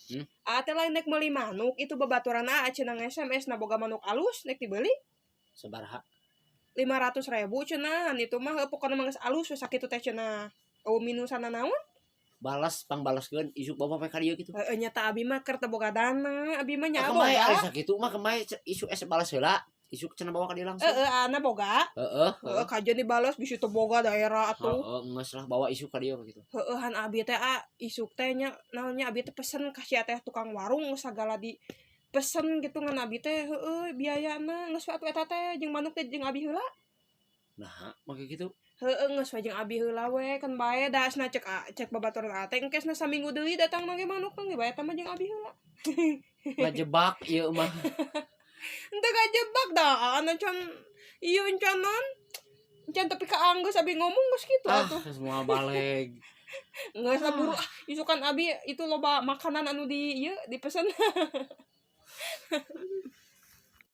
Teh lain nek meuli manuk itu babaturan cenah SMS na boga manuk alus nek dibeli Sabaraha? 500.000 cenah itu mah pokona mah geus alus we sakitu teh cenah. Eueuh minusana naon? Balas pangbalaskeun isuk bawa ka dieu kitu. Heeh nya tah abi mah keur teu boga dana, abi mah nya Kemae ari boga. sakitu mah kemae isuk balas heula, isuk cenah bawa ka dieu langsung. Ana boga. Heeh. Kajian dibalas bisi teu boga daerah atuh. Heeh, geus lah bawa isuk ka dieu kitu. Heeh han abi teh isuk teh nya naonnya abi teh pesen ka sia teh tukang warung sagala di pesen gitu ngan abi teh biayana geus atuh eta teh jeung manuk teh jeung abi heula. Nah, make kitu. Geus we jeung abi heula we kan bae dasna cek babaturan teh engkesna saminggu deui datang mah ge manuk mah ge bae eta mah jeung abi heula. Ngajebak ieu mah. Henteu kajebak da anu can ieu encan naon? Encan tapi kaanggeus abi ngomong geus kitu atuh. Semua baleg. Geus buru isukan abi itu loba makanan anu di ieu dipesen.